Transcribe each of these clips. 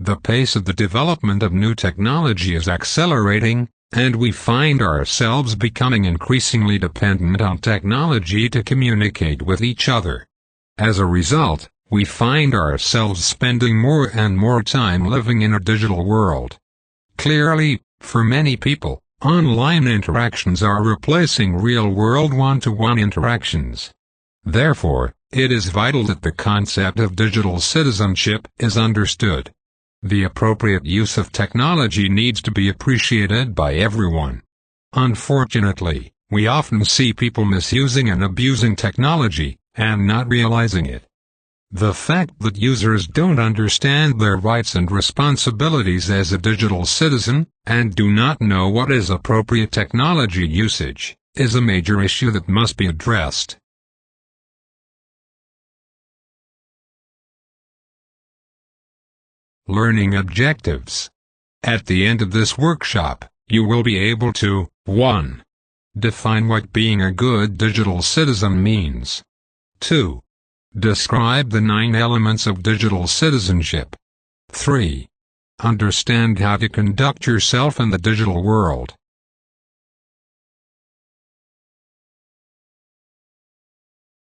The pace of the development of new technology is accelerating, and we find ourselves becoming increasingly dependent on technology to communicate with each other. As a result, we find ourselves spending more and more time living in a digital world. Clearly, for many people, online interactions are replacing real-world one-to-one interactions. Therefore, it is vital that the concept of digital citizenship is understood. The appropriate use of technology needs to be appreciated by everyone. Unfortunately, we often see people misusing and abusing technology, and not realizing it. The fact that users don't understand their rights and responsibilities as a digital citizen, and do not know what is appropriate technology usage, is a major issue that must be addressed. Learning objectives. At the end of this workshop, you will be able to 1. Define what being a good digital citizen means. 2. Describe the 9 elements of digital citizenship. 3. Understand how to conduct yourself in the digital world.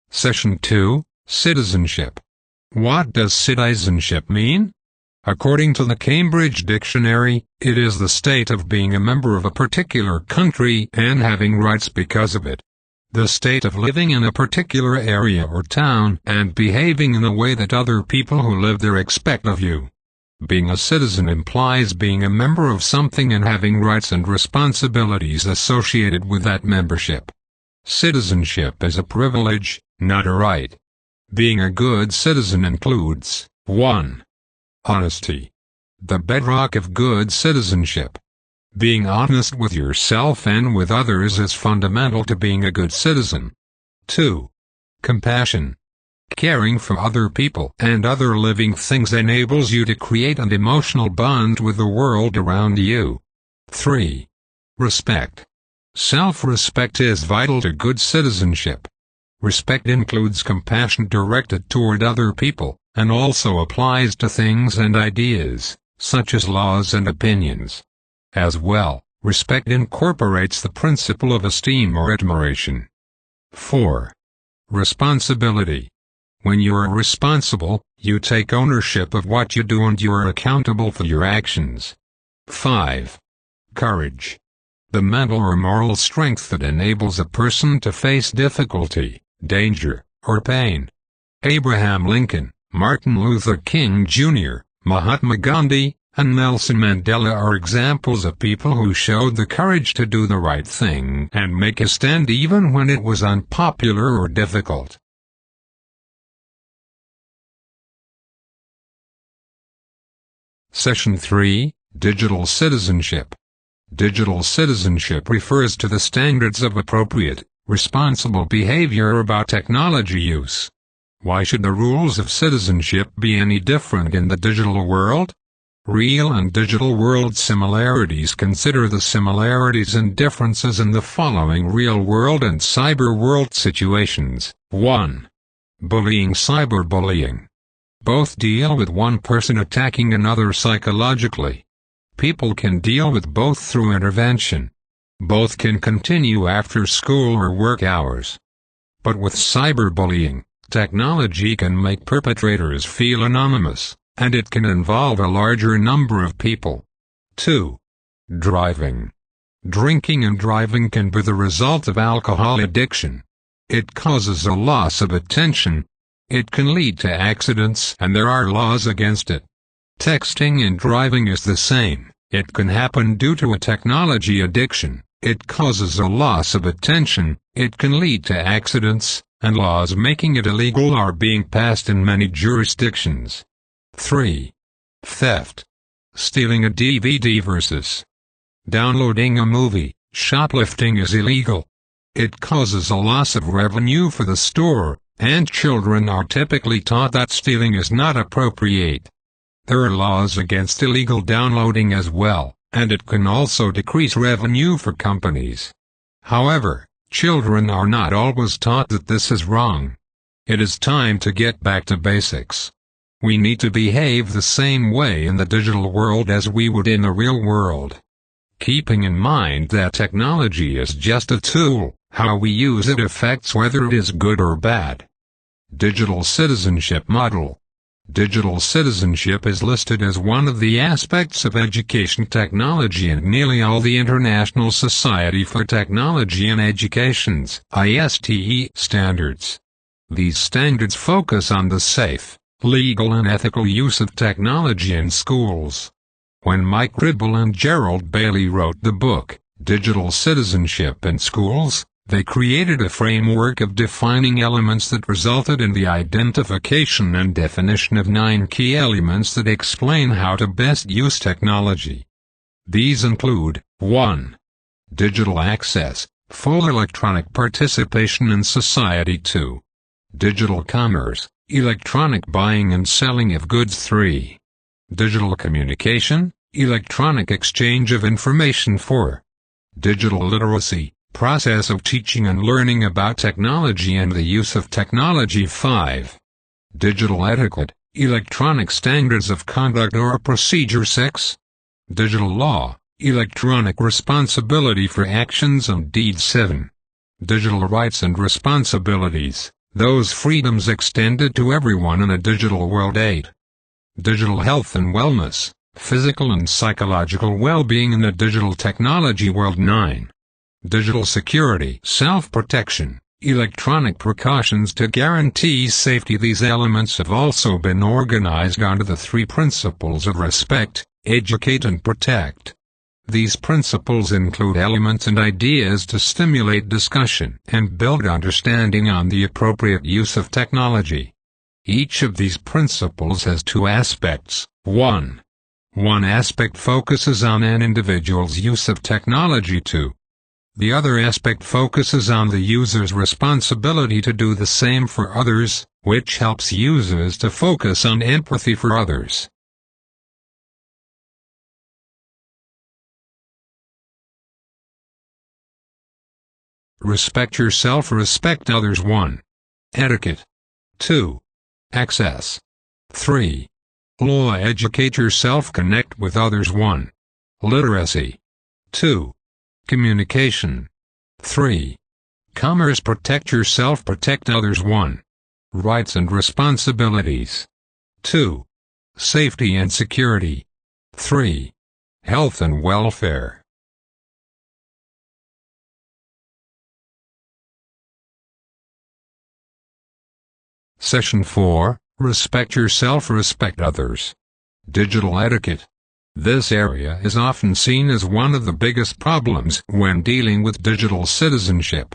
Session 2, Citizenship. What does citizenship mean? According to the Cambridge Dictionary, it is the state of being a member of a particular country and having rights because of it. The state of living in a particular area or town and behaving in a way that other people who live there expect of you. Being a citizen implies being a member of something and having rights and responsibilities associated with that membership. Citizenship is a privilege, not a right. Being a good citizen includes 1. Honesty. The bedrock of good citizenship. Being honest with yourself and with others is fundamental to being a good citizen. 2. Compassion. Caring for other people and other living things enables you to create an emotional bond with the world around you. 3. Respect. Self-respect is vital to good citizenship. Respect includes compassion directed toward other people, and also applies to things and ideas, such as laws and opinions. As well, respect incorporates the principle of esteem or admiration. 4. Responsibility. When you are responsible, you take ownership of what you do and you are accountable for your actions. 5. Courage. The mental or moral strength that enables a person to face difficulty, danger, or pain. Abraham Lincoln, Martin Luther King Jr., Mahatma Gandhi, and Nelson Mandela are examples of people who showed the courage to do the right thing and make a stand even when it was unpopular or difficult. Session 3, Digital Citizenship. Digital citizenship refers to the standards of appropriate, responsible behavior about technology use. Why should the rules of citizenship be any different in the digital world? Real and digital world similarities. Consider the similarities and differences in the following real-world and cyber-world situations. 1. Bullying. Cyberbullying. Both deal with one person attacking another psychologically. People can deal with both through intervention. Both can continue after school or work hours. But with cyberbullying, technology can make perpetrators feel anonymous, and it can involve a larger number of people. 2. Driving. Drinking and driving can be the result of alcohol addiction. It causes a loss of attention. It can lead to accidents and there are laws against it. Texting and driving is the same. It can happen due to a technology addiction. It causes a loss of attention. It can lead to accidents, and laws making it illegal are being passed in many jurisdictions. 3. Theft. Stealing a DVD versus downloading a movie. Shoplifting is illegal. It causes a loss of revenue for the store, and children are typically taught that stealing is not appropriate. There are laws against illegal downloading as well, and it can also decrease revenue for companies. However, children are not always taught that this is wrong. It is time to get back to basics. We need to behave the same way in the digital world as we would in the real world. Keeping in mind that technology is just a tool, how we use it affects whether it is good or bad. Digital citizenship model. Digital citizenship is listed as one of the aspects of education technology in nearly all the International Society for Technology and Education's (ISTE) standards. These standards focus on the safe, legal and ethical use of technology in schools. When Mike Ribble and Gerald Bailey wrote the book, Digital Citizenship in Schools, they created a framework of defining elements that resulted in the identification and definition of 9 key elements that explain how to best use technology. These include 1. Digital access, full electronic participation in society. 2. Digital commerce, electronic buying and selling of goods. 3. Digital communication, electronic exchange of information. 4. Digital literacy, process of teaching and learning about technology and the use of technology. 5. Digital etiquette, electronic standards of conduct or procedure. 6. Digital law, electronic responsibility for actions and deeds. 7. Digital rights and responsibilities, those freedoms extended to everyone in a digital world. 8. Digital health and wellness, physical and psychological well-being in a digital technology world. 9. Digital security, self-protection, electronic precautions to guarantee safety. These elements have also been organized under the 3 principles of respect, educate and protect. These principles include elements and ideas to stimulate discussion and build understanding on the appropriate use of technology. Each of these principles has 2 aspects. 1. One aspect focuses on an individual's use of technology. 2. The other aspect focuses on the user's responsibility to do the same for others, which helps users to focus on empathy for others. Respect yourself, respect others. 1. Etiquette. 2. Access. 3. Law. Educate yourself, connect with others. 1. Literacy. 2. Communication. 3. Commerce. Protect yourself, protect others. 1. Rights and responsibilities. 2. Safety and security. 3. Health and welfare. Session 4. Respect yourself, respect others. Digital etiquette. This area is often seen as one of the biggest problems when dealing with digital citizenship.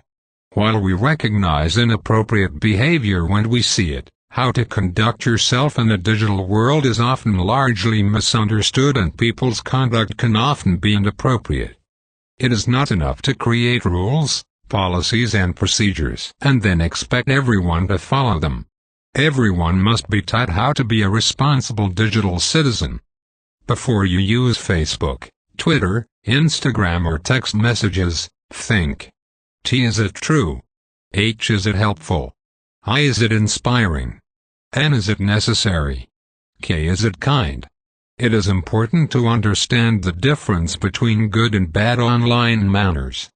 While we recognize inappropriate behavior when we see it, how to conduct yourself in a digital world is often largely misunderstood and people's conduct can often be inappropriate. It is not enough to create rules, policies and procedures and then expect everyone to follow them. Everyone must be taught how to be a responsible digital citizen. Before you use Facebook, Twitter, Instagram or text messages, think. T. Is it true? H. Is it helpful? I. Is it inspiring? N. Is it necessary? K. Is it kind? It is important to understand the difference between good and bad online manners.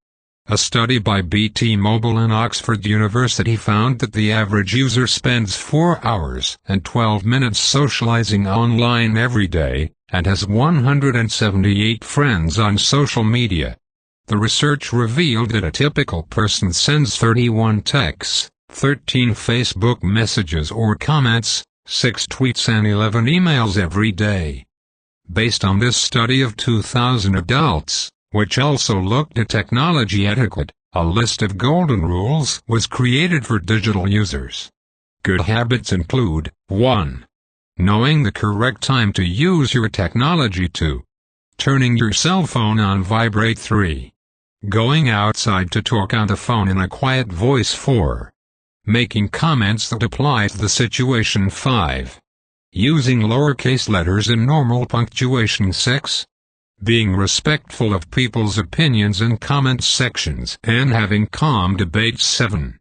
A study by BT Mobile and Oxford University found that the average user spends 4 hours and 12 minutes socializing online every day, and has 178 friends on social media. The research revealed that a typical person sends 31 texts, 13 Facebook messages or comments, 6 tweets and 11 emails every day. Based on this study of 2,000 adults, which also looked at technology etiquette, a list of golden rules was created for digital users. Good habits include 1. Knowing the correct time to use your technology. 2. Turning your cell phone on vibrate. 3. Going outside to talk on the phone in a quiet voice. 4. Making comments that apply to the situation. 5. Using lowercase letters in normal punctuation. 6. Being respectful of people's opinions in comment sections and having calm debates. 7.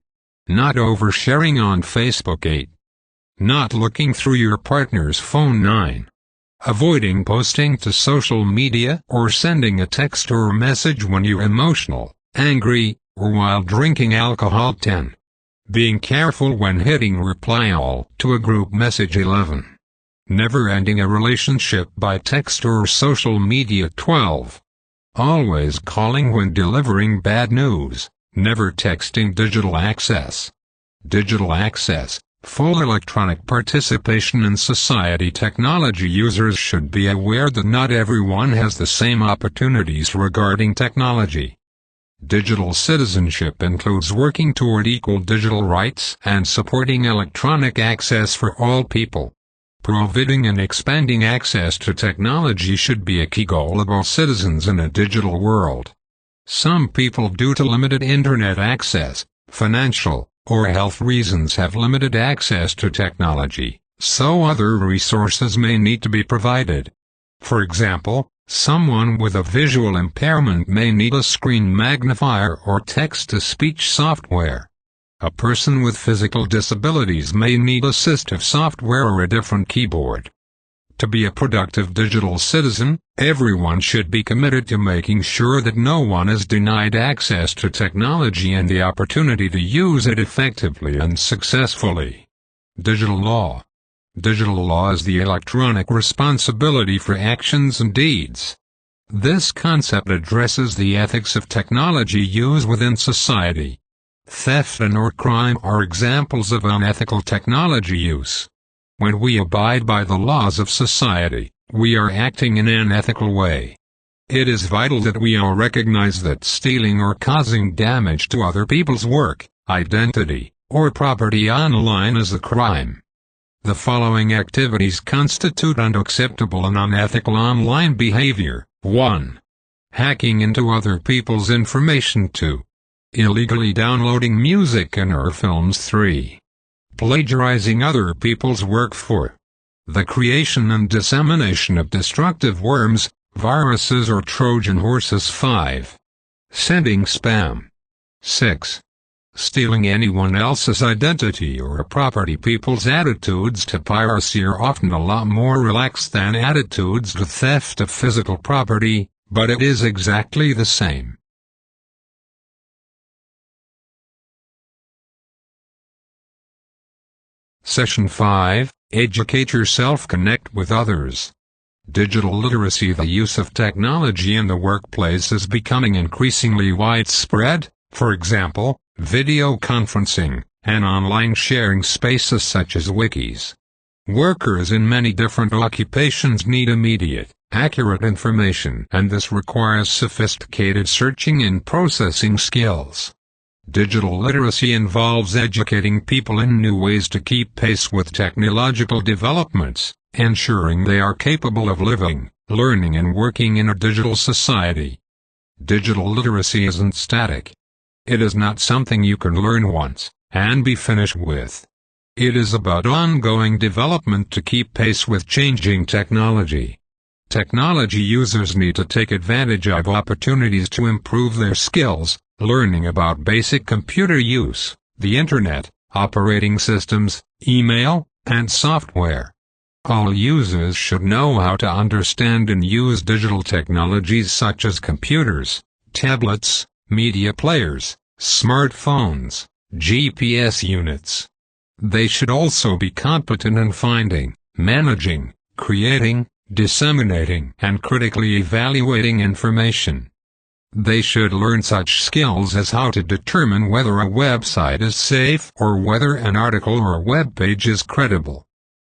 Not oversharing on Facebook. 8. Not looking through your partner's phone. 9. Avoiding posting to social media or sending a text or message when you're emotional, angry, or while drinking alcohol. 10. Being careful when hitting reply all to a group message. 11. Never ending a relationship by text or social media. 12. Always calling when delivering bad news, never texting. Digital access. Digital access, full electronic participation in society. Technology users should be aware that not everyone has the same opportunities regarding technology. Digital citizenship includes working toward equal digital rights and supporting electronic access for all people. Providing and expanding access to technology should be a key goal of all citizens in a digital world. Some people, due to limited internet access, financial, or health reasons, have limited access to technology, so other resources may need to be provided. For example, someone with a visual impairment may need a screen magnifier or text-to-speech software. A person with physical disabilities may need assistive software or a different keyboard. To be a productive digital citizen, everyone should be committed to making sure that no one is denied access to technology and the opportunity to use it effectively and successfully. Digital law. Digital law is the electronic responsibility for actions and deeds. This concept addresses the ethics of technology use within society. Theft and/or crime are examples of unethical technology use. When we abide by the laws of society, we are acting in an ethical way. It is vital that we all recognize that stealing or causing damage to other people's work, identity, or property online is a crime. The following activities constitute unacceptable and unethical online behavior. 1. Hacking into other people's information. 2. Illegally downloading music and/or films. 3. Plagiarizing other people's work. 4. The creation and dissemination of destructive worms, viruses or Trojan horses. 5. Sending spam. 6. Stealing anyone else's identity or a property. People's attitudes to piracy are often a lot more relaxed than attitudes to theft of physical property, but it is exactly the same. Session 5, Educate yourself, connect with others. Digital literacy. The use of technology in the workplace is becoming increasingly widespread. For example, video conferencing, and online sharing spaces such as wikis. Workers in many different occupations need immediate, accurate information, and this requires sophisticated searching and processing skills. Digital literacy involves educating people in new ways to keep pace with technological developments, ensuring they are capable of living, learning and working in a digital society. Digital literacy isn't static. It is not something you can learn once, and be finished with. It is about ongoing development to keep pace with changing technology. Technology users need to take advantage of opportunities to improve their skills, learning about basic computer use, the internet, operating systems, email, and software. All users should know how to understand and use digital technologies such as computers, tablets, media players, smartphones, GPS units. They should also be competent in finding, managing, creating, disseminating, and critically evaluating information. They should learn such skills as how to determine whether a website is safe or whether an article or web page is credible.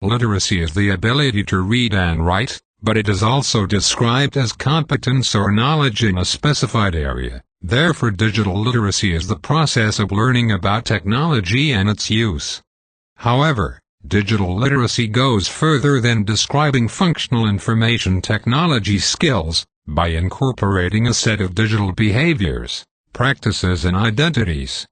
Literacy is the ability to read and write, but it is also described as competence or knowledge in a specified area. Therefore, digital literacy is the process of learning about technology and its use. However, digital literacy goes further than describing functional information technology skills, by incorporating a set of digital behaviors, practices and identities.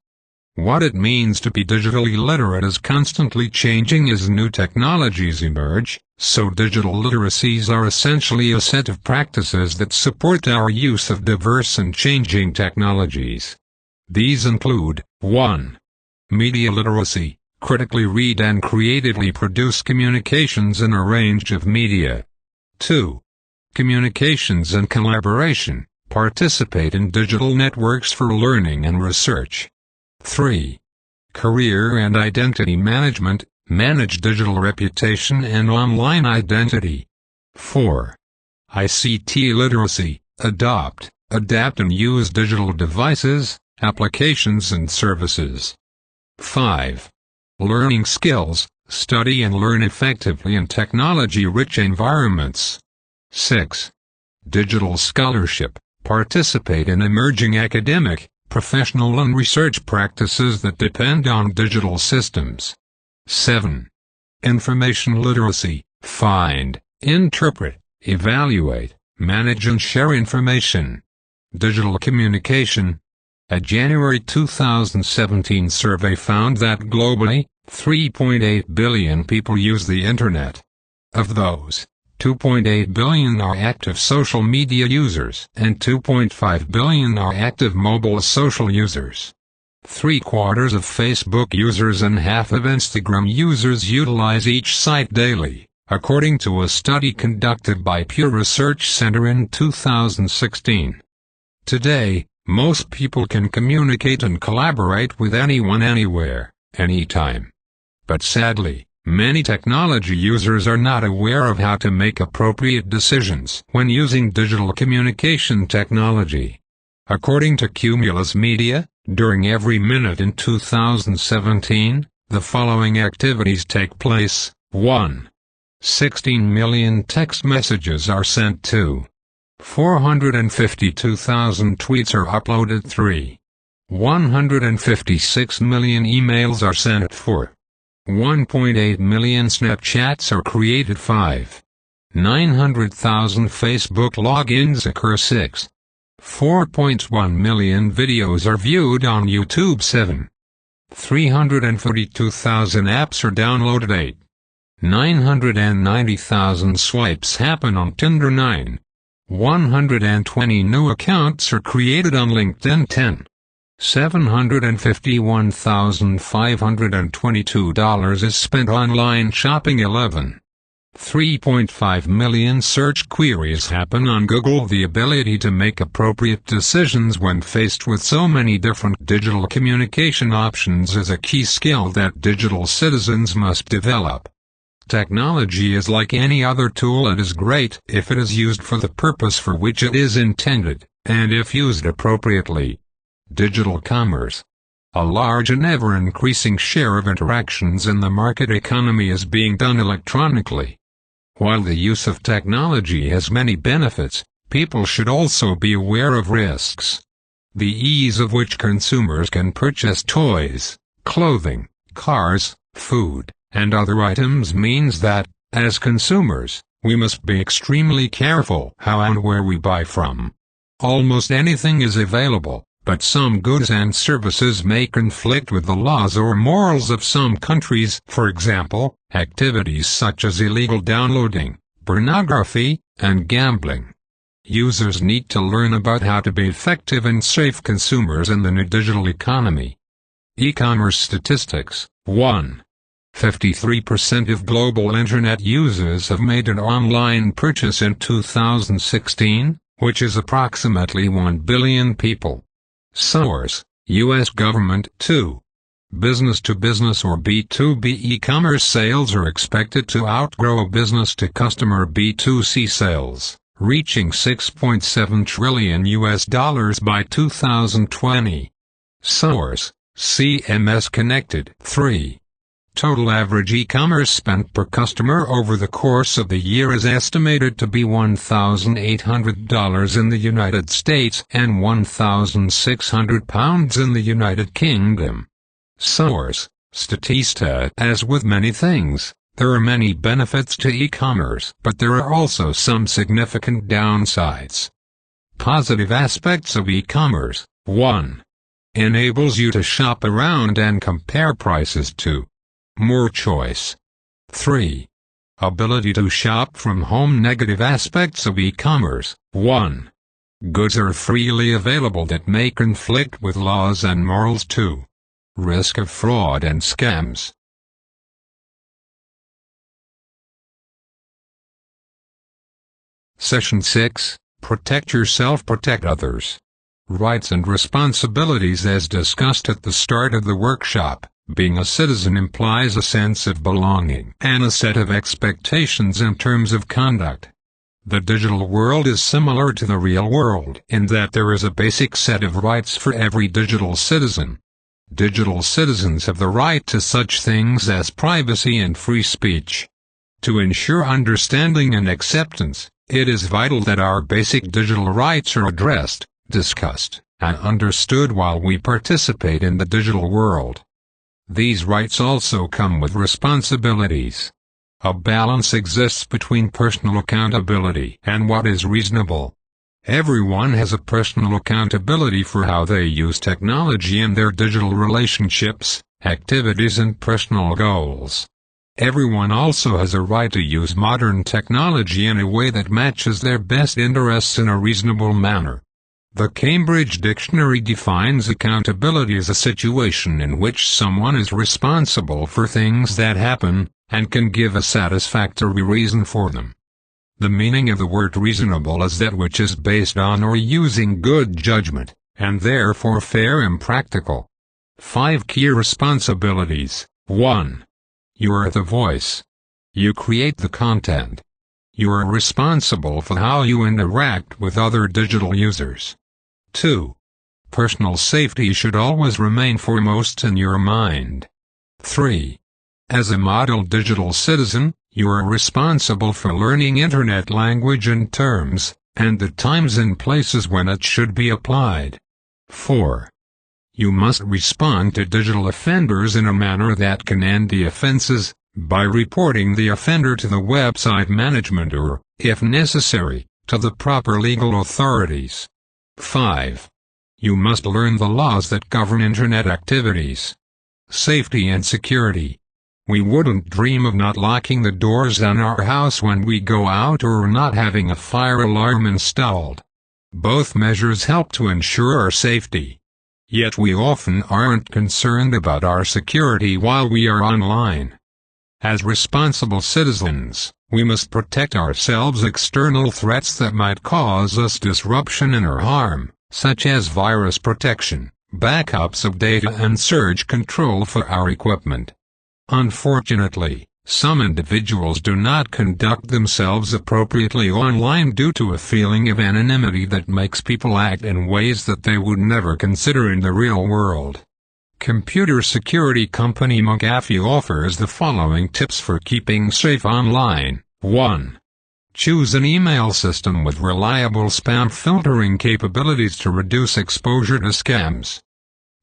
What it means to be digitally literate is constantly changing as new technologies emerge, so digital literacies are essentially a set of practices that support our use of diverse and changing technologies. These include 1. Media literacy, Critically read and creatively produce communications in a range of media. 2. Communications and collaboration. Participate in digital networks for learning and research. 3. Career and identity management. Manage digital reputation and online identity. 4. ICT literacy. Adopt, adapt and use digital devices, applications and services. 5. Learning skills. Study and learn effectively in technology-rich environments. 6. Digital scholarship. Participate in emerging academic, professional and research practices that depend on digital systems. 7. Information literacy. Find, interpret, evaluate, manage and share information. Digital communication. A January 2017 survey found that globally, 3.8 billion people use the Internet. Of those, 2.8 billion are active social media users and 2.5 billion are active mobile social users. 3/4 of Facebook users and half of Instagram users utilize each site daily, according to a study conducted by Pew Research Center in 2016. Today, most people can communicate and collaborate with anyone anywhere, anytime. But sadly, many technology users are not aware of how to make appropriate decisions when using digital communication technology. According to Cumulus Media, during every minute in 2017, the following activities take place. 1. 16 million text messages are sent to. 452,000 tweets are uploaded. 3. 156 million emails are sent. 4. 1.8 million Snapchats are created. 5. 900,000 Facebook logins occur. 6. 4.1 million videos are viewed on YouTube. 7. 342,000 apps are downloaded. 8. 990,000 swipes happen on Tinder. 9. 120 new accounts are created on LinkedIn. 10. $751,522 is spent online shopping. 11. 3.5 million search queries happen on Google. The ability to make appropriate decisions when faced with so many different digital communication options is a key skill that digital citizens must develop. Technology is like any other tool. It is great if it is used for the purpose for which it is intended, and if used appropriately. Digital commerce. A large and ever-increasing share of interactions in the market economy is being done electronically. While the use of technology has many benefits, people should also be aware of risks. The ease of which consumers can purchase toys, clothing, cars, food, and other items means that, as consumers, we must be extremely careful how and where we buy from. Almost anything is available, but some goods and services may conflict with the laws or morals of some countries. For example, activities such as illegal downloading, pornography, and gambling. Users need to learn about how to be effective and safe consumers in the new digital economy. E-commerce statistics. 1. 53% of global Internet users have made an online purchase in 2016, which is approximately 1 billion people. Source: U.S. government. 2. Business-to-business or B2B e-commerce sales are expected to outgrow business-to-customer B2C sales, reaching $6.7 trillion by 2020. Source: CMS Connected. 3. Total average e-commerce spent per customer over the course of the year is estimated to be $1,800 in the United States and £1,600 in the United Kingdom. Source: Statista. As with many things, there are many benefits to e-commerce, but there are also some significant downsides. Positive aspects of e-commerce. 1. Enables you to shop around and compare prices. 2. More choice. 3. Ability to shop from home. Negative aspects of e-commerce. 1. Goods are freely available that may conflict with laws and morals. 2. Risk of fraud and scams. Session 6, Protect yourself, protect others. Rights and responsibilities. As discussed at the start of the workshop, being a citizen implies a sense of belonging and a set of expectations in terms of conduct. The digital world is similar to the real world in that there is a basic set of rights for every digital citizen. Digital citizens have the right to such things as privacy and free speech. To ensure understanding and acceptance, it is vital that our basic digital rights are addressed, discussed, and understood while we participate in the digital world. These rights also come with responsibilities. A balance exists between personal accountability and what is reasonable. Everyone has a personal accountability for how they use technology in their digital relationships, activities and personal goals. Everyone also has a right to use modern technology in a way that matches their best interests in a reasonable manner. The Cambridge Dictionary defines accountability as a situation in which someone is responsible for things that happen, and can give a satisfactory reason for them. The meaning of the word reasonable is that which is based on or using good judgment, and therefore fair and practical. 5 key responsibilities. 1. You are the voice. You create the content. You are responsible for how you interact with other digital users. 2. Personal safety should always remain foremost in your mind. 3. As a model digital citizen, you are responsible for learning Internet language and terms, and the times and places when it should be applied. 4. You must respond to digital offenders in a manner that can end the offenses, by reporting the offender to the website management or, if necessary, to the proper legal authorities. 5. You must learn the laws that govern Internet activities. Safety and security. We wouldn't dream of not locking the doors on our house when we go out or not having a fire alarm installed. Both measures help to ensure our safety. Yet we often aren't concerned about our security while we are online. As responsible citizens, we must protect ourselves against external threats that might cause us disruption and or harm, such as virus protection, backups of data and surge control for our equipment. Unfortunately, some individuals do not conduct themselves appropriately online due to a feeling of anonymity that makes people act in ways that they would never consider in the real world. Computer security company McAfee offers the following tips for keeping safe online. 1. Choose an email system with reliable spam filtering capabilities to reduce exposure to scams.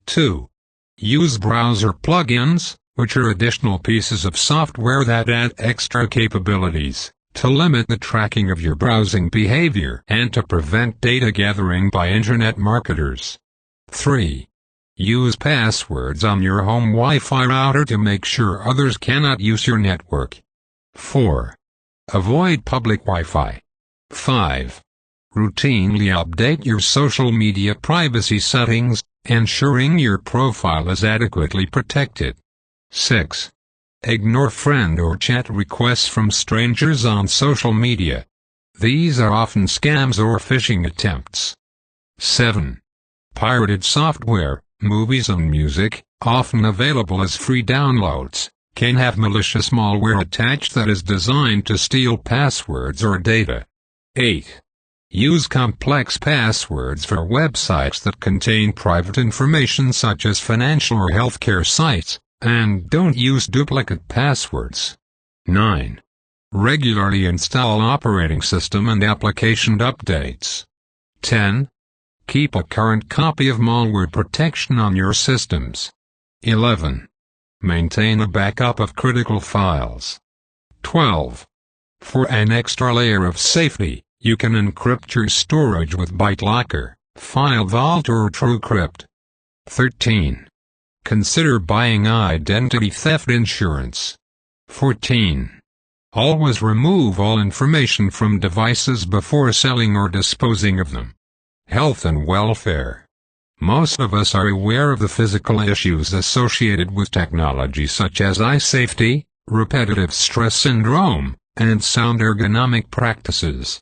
2. Use browser plugins, which are additional pieces of software that add extra capabilities, to limit the tracking of your browsing behavior and to prevent data gathering by Internet marketers. 3. Use passwords on your home Wi-Fi router to make sure others cannot use your network. 4. Avoid public Wi-Fi. 5. Routinely update your social media privacy settings, ensuring your profile is adequately protected. 6. Ignore friend or chat requests from strangers on social media. These are often scams or phishing attempts. 7. Pirated software, movies and music, often available as free downloads, can have malicious malware attached that is designed to steal passwords or data. 8. Use complex passwords for websites that contain private information such as financial or healthcare sites, and don't use duplicate passwords. 9. Regularly install operating system and application updates. 10. Keep a current copy of malware protection on your systems. 11. Maintain a backup of critical files. 12. For an extra layer of safety, you can encrypt your storage with BitLocker, FileVault or TrueCrypt. 13. Consider buying identity theft insurance. 14. Always remove all information from devices before selling or disposing of them. Health and welfare. Most of us are aware of the physical issues associated with technology such as eye safety, repetitive stress syndrome, and sound ergonomic practices.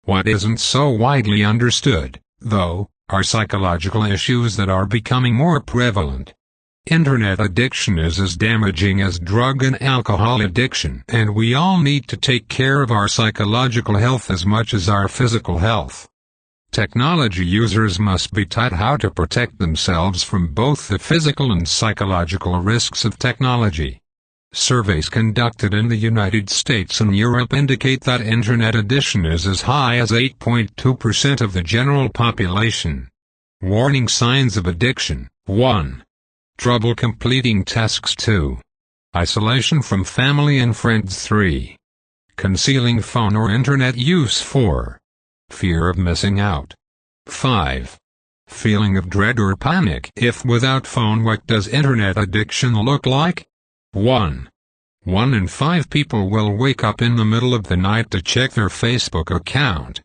What isn't so widely understood, though, are psychological issues that are becoming more prevalent. Internet addiction is as damaging as drug and alcohol addiction, and we all need to take care of our psychological health as much as our physical health. Technology users must be taught how to protect themselves from both the physical and psychological risks of technology. Surveys conducted in the United States and Europe indicate that Internet addiction is as high as 8.2% of the general population. Warning signs of addiction: 1. Trouble completing tasks. 2. Isolation from family and friends. 3. Concealing phone or Internet use. 4. Fear of missing out. 5. Feeling of dread or panic if without phone. What does Internet addiction look like? 1. 1 in 5 people will wake up in the middle of the night to check their Facebook account.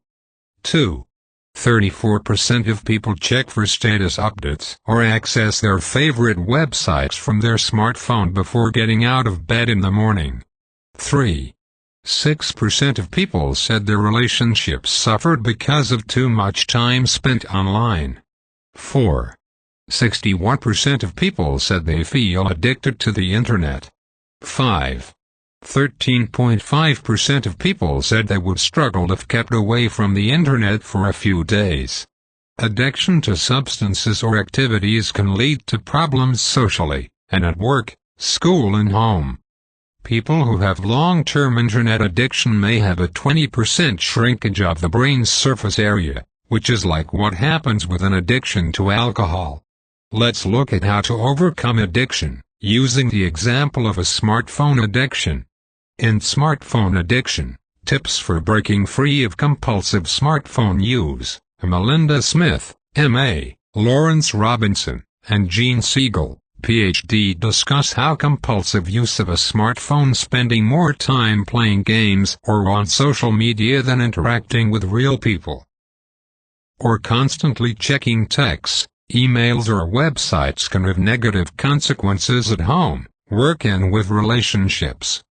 2. 34% of people check for status updates or access their favorite websites from their smartphone before getting out of bed in the morning. 3. 6% of people said their relationships suffered because of too much time spent online. 4. 61% of people said they feel addicted to the Internet. 5. 13.5% of people said they would struggle if kept away from the Internet for a few days. Addiction to substances or activities can lead to problems socially, and at work, school and home. People who have long-term Internet addiction may have a 20% shrinkage of the brain's surface area, which is like what happens with an addiction to alcohol. Let's look at how to overcome addiction, using the example of a smartphone addiction. In smartphone addiction, tips for breaking free of compulsive smartphone use, Melinda Smith, M.A., Lawrence Robinson, and Gene Siegel, Ph.D. discuss how compulsive use of a smartphone, spending more time playing games or on social media than interacting with real people, or constantly checking texts, emails or websites can have negative consequences at home, work and with relationships.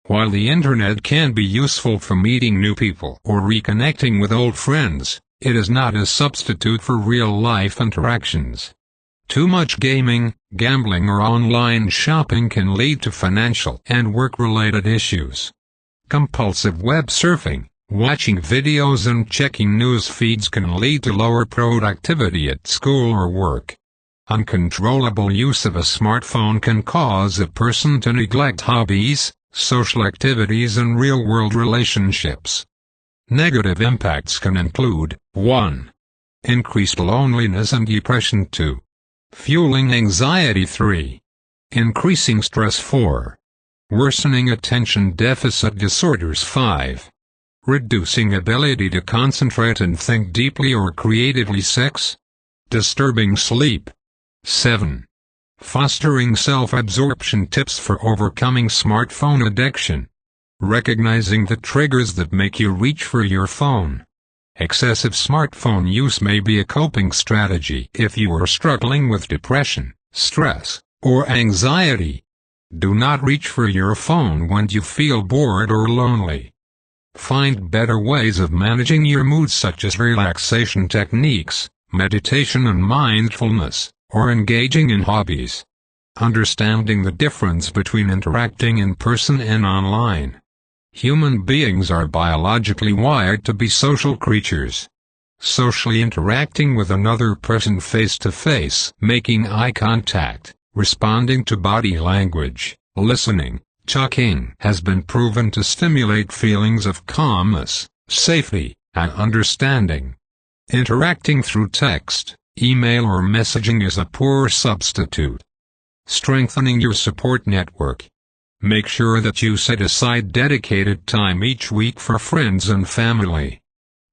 While the Internet can be useful for meeting new people or reconnecting with old friends, it is not a substitute for real-life interactions. Too much gaming, gambling or online shopping can lead to financial and work-related issues. Compulsive web surfing, watching videos and checking news feeds can lead to lower productivity at school or work. Uncontrollable use of a smartphone can cause a person to neglect hobbies, social activities and real-world relationships. Negative impacts can include: 1. Increased loneliness and depression. 2. Fueling anxiety. 3. Increasing stress. 4. Worsening attention deficit disorders. 5. Reducing ability to concentrate and think deeply or creatively. 6. Disturbing sleep. 7. Fostering self-absorption. Tips for overcoming smartphone addiction. Recognizing the triggers that make you reach for your phone. Excessive smartphone use may be a coping strategy if you are struggling with depression, stress, or anxiety. Do not reach for your phone when you feel bored or lonely. Find better ways of managing your mood, such as relaxation techniques, meditation and mindfulness, or engaging in hobbies. Understanding the difference between interacting in person and online. Human beings are biologically wired to be social creatures. Socially interacting with another person face-to-face, making eye contact, responding to body language, listening, talking has been proven to stimulate feelings of calmness, safety, and understanding. Interacting through text, email or messaging is a poor substitute. Strengthening your support network. Make sure that you set aside dedicated time each week for friends and family.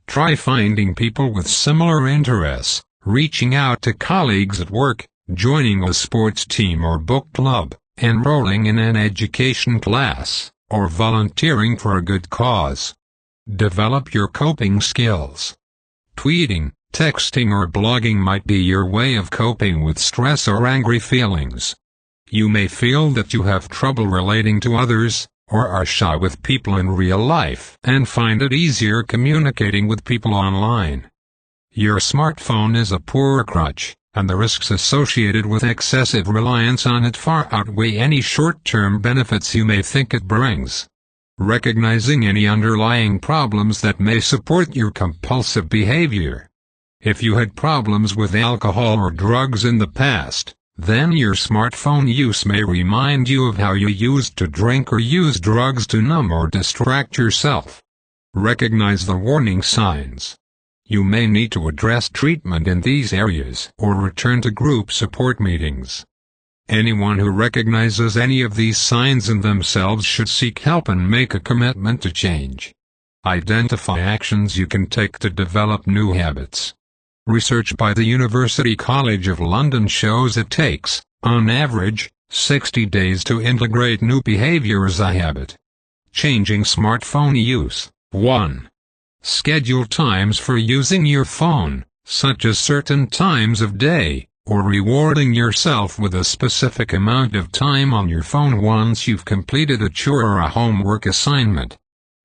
Try finding people with similar interests, reaching out to colleagues at work, joining a sports team or book club, enrolling in an education class, or volunteering for a good cause. Develop your coping skills. Tweeting, texting or blogging might be your way of coping with stress or angry feelings. You may feel that you have trouble relating to others, or are shy with people in real life and find it easier communicating with people online. Your smartphone is a poor crutch, and the risks associated with excessive reliance on it far outweigh any short-term benefits you may think it brings. Recognizing any underlying problems that may support your compulsive behavior. If you had problems with alcohol or drugs in the past, then your smartphone use may remind you of how you used to drink or use drugs to numb or distract yourself. Recognize the warning signs. You may need to address treatment in these areas or return to group support meetings. Anyone who recognizes any of these signs in themselves should seek help and make a commitment to change. Identify actions you can take to develop new habits. Research by the University College of London shows it takes, on average, 60 days to integrate new behavior as a habit. Changing smartphone use. 1. Schedule times for using your phone, such as certain times of day, or rewarding yourself with a specific amount of time on your phone once you've completed a chore or a homework assignment.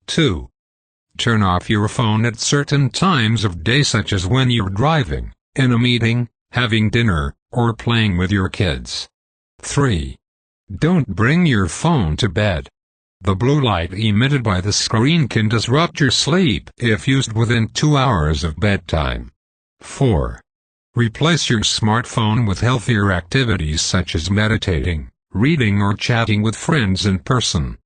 2. Turn off your phone at certain times of day, such as when you're driving, in a meeting, having dinner, or playing with your kids. 3. Don't bring your phone to bed. The blue light emitted by the screen can disrupt your sleep if used within 2 hours of bedtime. 4. Replace your smartphone with healthier activities such as meditating, reading, or chatting with friends in person.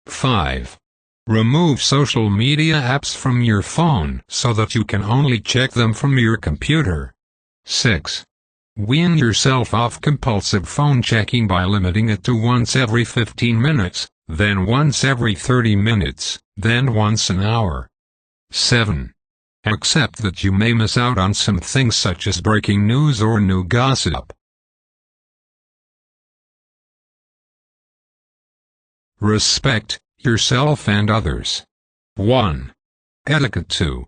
5. Remove social media apps from your phone so that you can only check them from your computer. 6. Wean yourself off compulsive phone checking by limiting it to once every 15 minutes, then once every 30 minutes, then once an hour. 7. Accept that you may miss out on some things such as breaking news or new gossip. Respect yourself and others. 1. Etiquette. 2.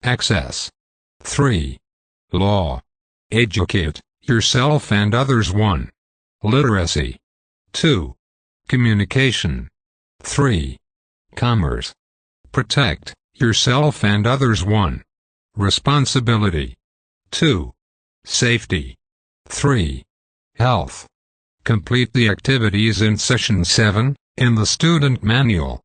Access. 3. Law. Educate yourself and others. 1. Literacy. 2. Communication. 3. Commerce. Protect yourself and others. 1. Responsibility. 2. Safety. 3. Health. Complete the activities in Session 7, in the Student Manual.